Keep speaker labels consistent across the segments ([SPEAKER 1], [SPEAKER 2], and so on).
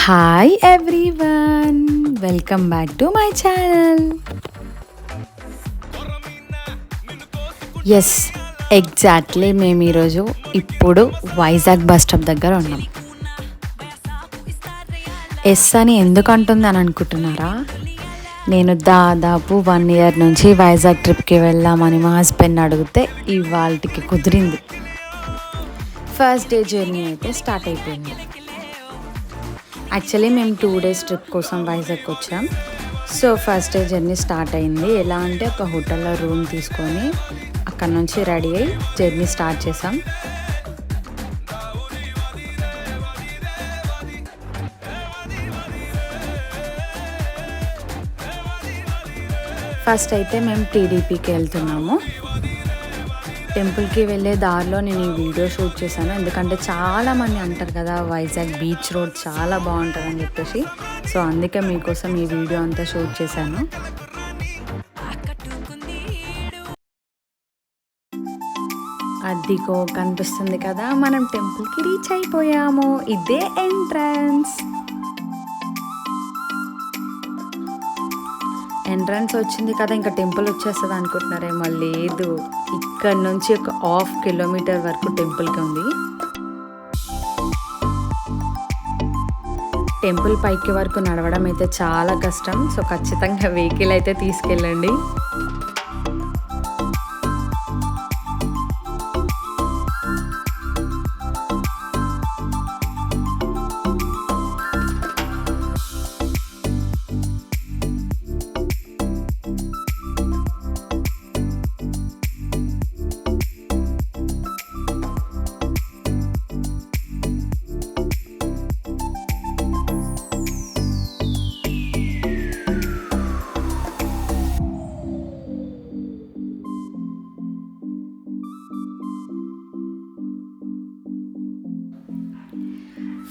[SPEAKER 1] Hi everyone, welcome back to my channel. Yes, exactly మేము ఈరోజు ఇప్పుడు వైజాగ్ బస్ స్టాప్ దగ్గర ఉన్నాం. ఎస్ అని ఎందుకు అంటుంది అని అనుకుంటున్నారా? నేను దాదాపు 1 year నుంచి వైజాగ్ ట్రిప్కి వెళ్దామని మా హస్బెండ్ అడిగితే ఇవాళకి కుదిరింది. ఫస్ట్ డే జర్నీ అయితే స్టార్ట్ అయిపోయింది. యాక్చువల్లీ మేము 2 days ట్రిప్ కోసం వైజాగ్ వచ్చాం. So first day journey start అయింది. ఎలా అంటే ఒక హోటల్లో రూమ్ తీసుకొని అక్కడ నుంచి రెడీ అయ్యి జర్నీ స్టార్ట్ చేసాం. ఫస్ట్ అయితే మేము టీడీపీకి వెళ్తున్నాము. టెంపుల్కి వెళ్ళే దారిలో నేను ఈ వీడియో షూట్ చేశాను, ఎందుకంటే చాలామంది అంటారు కదా వైజాగ్ బీచ్ రోడ్ చాలా బాగుంటుంది అని చెప్పేసి. సో అందుకే మీకోసం ఈ వీడియో అంతా షూట్ చేశాను. అదిగో కనిపిస్తుంది కదా, మనం టెంపుల్కి రీచ్ అయిపోయాము. ఇదే ఎంట్రన్స్. వచ్చింది కదా, ఇంకా టెంపుల్ వచ్చేస్తుంది అనుకుంటున్నారేమో. లేదు, ఇక్కడ నుంచి ఒక 1/2 kilometer వరకు టెంపుల్కి ఉంది. టెంపుల్ పైకి వరకు నడవడం అయితే చాలా కష్టం. సో ఖచ్చితంగా వెహికల్ అయితే తీసుకెళ్ళండి.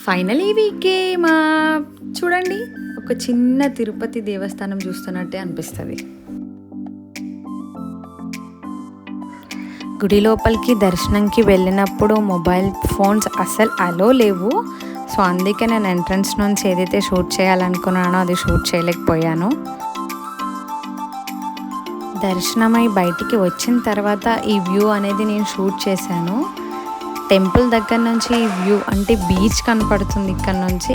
[SPEAKER 1] ఫైనలీ వీకే మా చూడండి, ఒక చిన్న తిరుపతి దేవస్థానం చూస్తున్నట్టే అనిపిస్తుంది. గుడి లోపలికి దర్శనంకి వెళ్ళినప్పుడు మొబైల్ ఫోన్స్ అసలు అలో లేవు. సో అందుకే నేను ఎంట్రన్స్ నుంచి ఏదైతే షూట్ చేయాలనుకున్నానో అది షూట్ చేయలేకపోయాను. దర్శనమై బయటికి వచ్చిన తర్వాత ఈ వ్యూ అనేది నేను షూట్ చేశాను. టెంపుల్ దగ్గర నుంచి ఈ వ్యూ అంటే బీచ్ కనపడుతుంది ఇక్కడ నుంచి.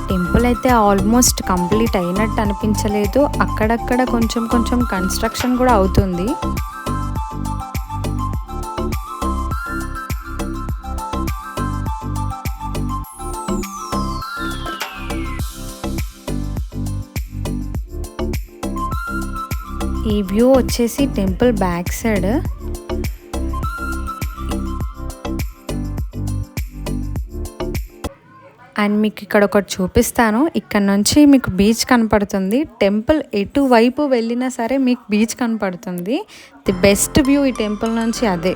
[SPEAKER 1] టెంపుల్ అయితే ఆల్మోస్ట్ కంప్లీట్ అయినట్టు అనిపించలేదు. అక్కడక్కడ కొంచెం కొంచెం కన్స్ట్రక్షన్ కూడా అవుతుంది. ఈ వ్యూ వచ్చేసి టెంపుల్ బ్యాక్ సైడ్. అండ్ మీకు ఇక్కడ ఒకటి చూపిస్తాను. ఇక్కడ నుంచి మీకు బీచ్ కనపడుతుంది. టెంపుల్ ఎటువైపు వెళ్ళినా సరే మీకు బీచ్ కనపడుతుంది. ది బెస్ట్ వ్యూ ఈ టెంపుల్ నుంచి అదే.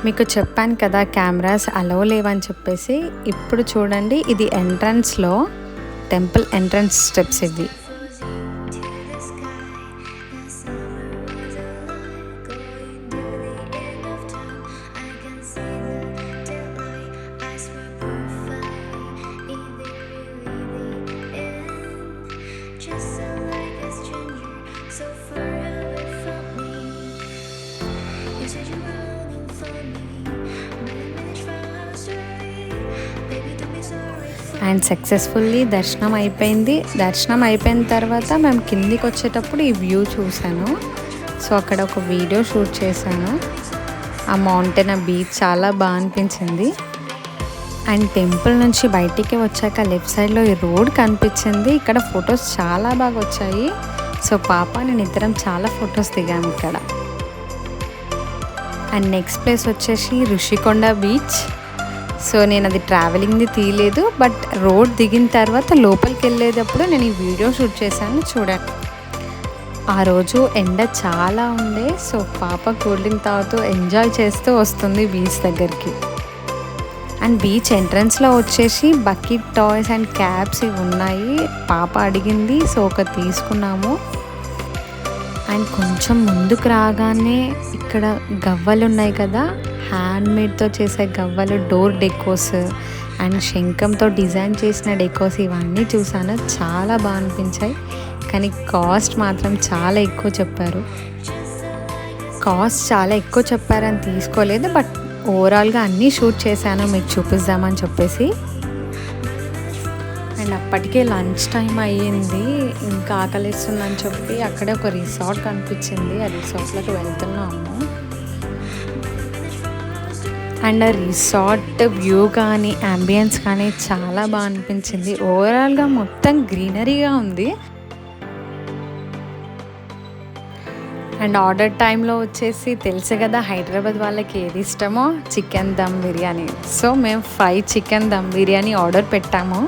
[SPEAKER 1] మీకు చెప్పాను కదా కెమెరాస్ అలౌ లేవని చెప్పేసి. ఇప్పుడు చూడండి, ఇది ఎంట్రన్స్లో టెంపుల్ ఎంట్రన్స్ స్టెప్స్ ఇవి. అండ్ సక్సెస్ఫుల్లీ దర్శనం అయిపోయింది. దర్శనం అయిపోయిన తర్వాత మేము కిందికి వచ్చేటప్పుడు ఈ వ్యూ చూశాను. సో అక్కడ ఒక వీడియో షూట్ చేశాను. ఆ మౌంటైన్, ఆ బీచ్ చాలా బాగా అనిపించింది. అండ్ టెంపుల్ నుంచి బయటికి వచ్చాక లెఫ్ట్ సైడ్లో ఈ రోడ్ కనిపించింది. ఇక్కడ ఫొటోస్ చాలా బాగా వచ్చాయి. సో పాప నేను ఇద్దరం చాలా ఫొటోస్ దిగాము ఇక్కడ. అండ్ నెక్స్ట్ ప్లేస్ వచ్చేసి ఋషికొండ బీచ్. సో నేను అది ట్రావెలింగ్ది తీయలేదు, బట్ రోడ్ దిగిన తర్వాత లోపలికి వెళ్ళేటప్పుడు నేను ఈ వీడియో షూట్ చేశాను. చూడండి, ఆ రోజు ఎండ చాలా ఉండే. సో పాప కూల్ డ్రింక్ తాగుతూ ఎంజాయ్ చేస్తూ వస్తుంది బీచ్ దగ్గరికి. అండ్ బీచ్ ఎంట్రన్స్లో వచ్చేసి బకెట్ టాయ్స్ అండ్ క్యాప్స్ ఇవి ఉన్నాయి. పాప అడిగింది, సో ఒక తీసుకున్నాము. అండ్ కొంచెం ముందుకు రాగానే ఇక్కడ గవ్వలు ఉన్నాయి కదా, హ్యాండ్మేడ్తో చేసే గవ్వలు, డోర్ డెకోస్ అండ్ శంఖంతో డిజైన్ చేసిన డెకోస్ ఇవన్నీ చూసాను. చాలా బాగా అనిపించాయి. కానీ కాస్ట్ మాత్రం చాలా ఎక్కువ చెప్పారు. కాస్ట్ చాలా ఎక్కువ చెప్పారని తీసుకోలేదు, బట్ ఓవరాల్గా అన్నీ షూట్ చేశాను మీకు చూపిద్దామని చెప్పేసి. అండ్ అప్పటికే లంచ్ టైం అయ్యింది, ఇంకా ఆకలిస్తుందని చెప్పి అక్కడే ఒక రిసార్ట్ కనిపించింది, ఆ రిసార్ట్లోకి వెళ్తున్నాము. అండ్ ఆ రిసార్ట్ వ్యూ కానీ అంబియన్స్ కానీ చాలా బాగా అనిపించింది. ఓవరాల్గా మొత్తం గ్రీనరీగా ఉంది. అండ్ ఆర్డర్ టైంలో వచ్చేసి తెలుసు కదా హైదరాబాద్ వాళ్ళకి ఏది ఇష్టమో, చికెన్ దమ్ బిర్యానీ. సో మేము 5 చికెన్ దమ్ బిర్యానీ ఆర్డర్ పెట్టాము.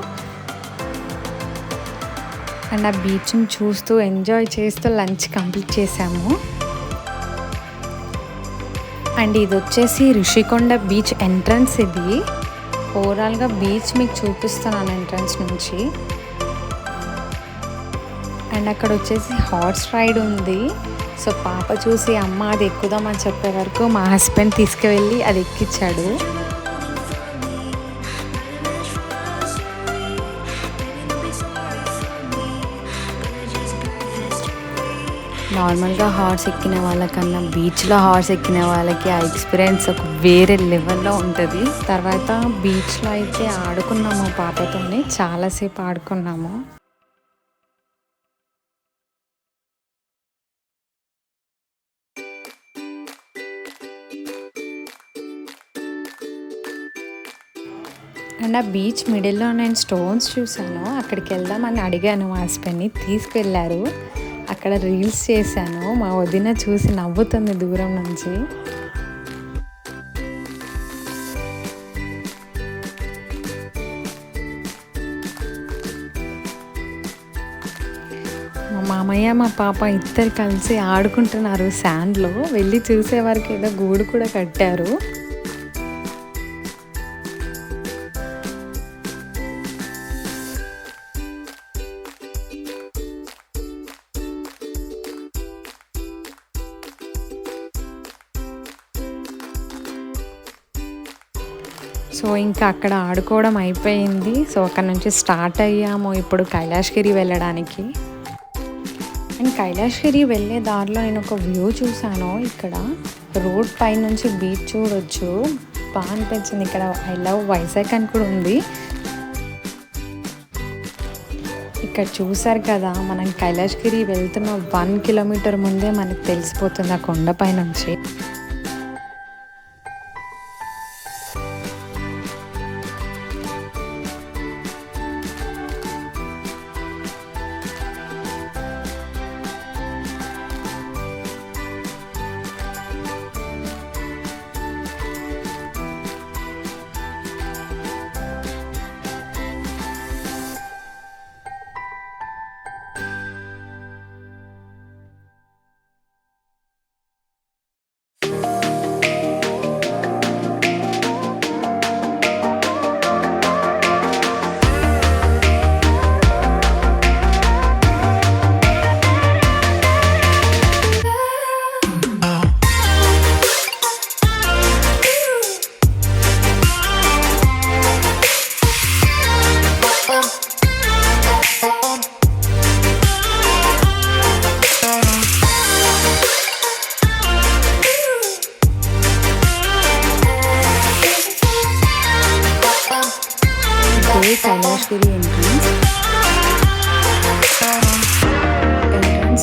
[SPEAKER 1] అండ్ ఆ బీచ్ని చూస్తూ ఎంజాయ్ చేస్తూ లంచ్ కంప్లీట్ చేసాము. అండ్ ఇది వచ్చేసి రిషికొండ బీచ్ ఎంట్రన్స్. ఇది ఓవరాల్గా బీచ్ మీకు చూపిస్తున్నాను ఎంట్రన్స్ నుంచి. అండ్ అక్కడ వచ్చేసి హార్స్ రైడ్ ఉంది. సో పాప చూసి అమ్మ అది ఎక్కుదామని చెప్పే వరకు మా హస్బెండ్ తీసుకువెళ్ళి అది ఎక్కించాడు. నార్మల్గా హార్స్ ఎక్కిన వాళ్ళకన్నా బీచ్లో హార్స్ ఎక్కిన వాళ్ళకి ఆ ఎక్స్పీరియన్స్ ఒక వేరే లెవెల్లో ఉంటుంది. తర్వాత బీచ్లో అయితే ఆడుకున్నాము పాపతోనే, చాలాసేపు ఆడుకున్నాము. అండ్ ఆ బీచ్ మిడిల్లో నేను స్టోన్స్ చూసాను, అక్కడికి వెళ్దామని అడిగాను మా హస్బెండ్ని, తీసుకెళ్ళారు. అక్కడ రీల్స్ చేశాను. మా వదిన చూసి నవ్వుతుంది దూరం నుంచి. మా మామయ్య మా పాప ఇద్దరు కలిసి ఆడుకుంటున్నారు శాండ్లో. వెళ్ళి చూసే వరకు ఏదో గూడు కూడా కట్టారు. సో ఇంకా అక్కడ ఆడుకోవడం అయిపోయింది. సో అక్కడ నుంచి స్టార్ట్ అయ్యాము ఇప్పుడు కైలాసగిరి వెళ్ళడానికి. అండ్ కైలాసగిరి వెళ్ళే దారిలో నేను ఒక వ్యూ చూసాను. ఇక్కడ రోడ్ పై నుంచి బీచ్ చూడొచ్చు, బాగా అనిపించింది. ఇక్కడ ఐ లవ్ వైజాగ్ అని కూడా ఉంది. ఇక్కడ చూసారు కదా, మనం కైలాసగిరి వెళ్తున్న 1 కిలోమీటర్ ముందే మనకు తెలిసిపోతుంది ఆ కొండపై నుంచి. కైలాసగిరి ఎంట్రన్స్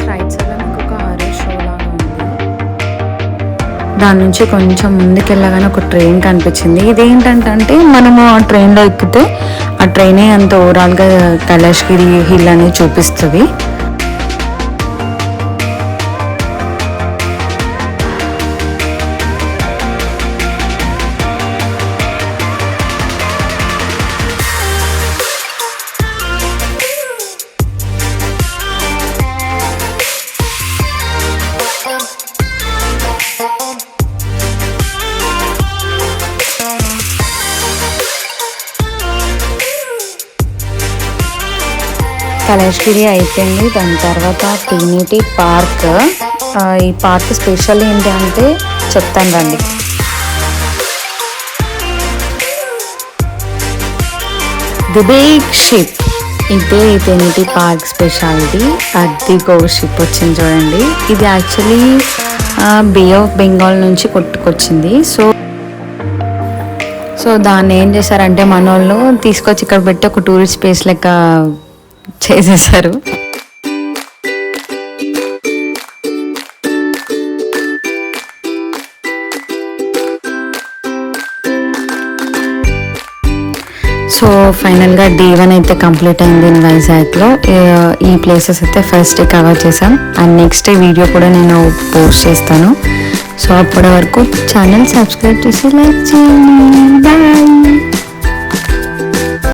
[SPEAKER 1] రైట్ సైడ్ మనకు ఒక హారర్ షో లాగా ఉంది. దాని నుంచి కొంచెం ముందుకెళ్ళగానే ఒక ట్రైన్ కనిపించింది. ఇదేంటంటే మనము ఆ ట్రైన్లో ఎక్కితే ఆ ట్రైనే అంత ఓవరాల్గా కైలాసగిరి హిల్ అనేది చూపిస్తుంది. కైలాసగిరి అయిపోయింది. దాని తర్వాత ట్రినిటీ పార్క్. ఈ పార్క్ స్పెషల్ ఏంటి అంటే చెప్తాను రండి. ది బిగ్ షిప్, ఇదే ఈ ట్రినిటీ పార్క్ స్పెషాలిటీ. అదిగో షిప్ వచ్చింది చూడండి. ఇది యాక్చువల్లీ బే ఆఫ్ బెంగాల్ నుంచి కొట్టుకొచ్చింది. సో దాన్ని ఏం చేశారంటే మన వాళ్ళు తీసుకొచ్చి ఇక్కడ పెట్టి ఒక టూరిస్ట్ ప్లేస్ లెక్క చేసేసారు. సో ఫైనల్గా డే 1 అయితే కంప్లీట్ అయింది వైజాగ్లో. ఈ ప్లేసెస్ అయితే ఫస్ట్ డే కవర్ చేసాం. అండ్ నెక్స్ట్ డే వీడియో కూడా నేను పోస్ట్ చేస్తాను. సో అప్పటి వరకు ఛానల్ సబ్స్క్రైబ్ చేసి లైక్ చేయండి. బాయ్.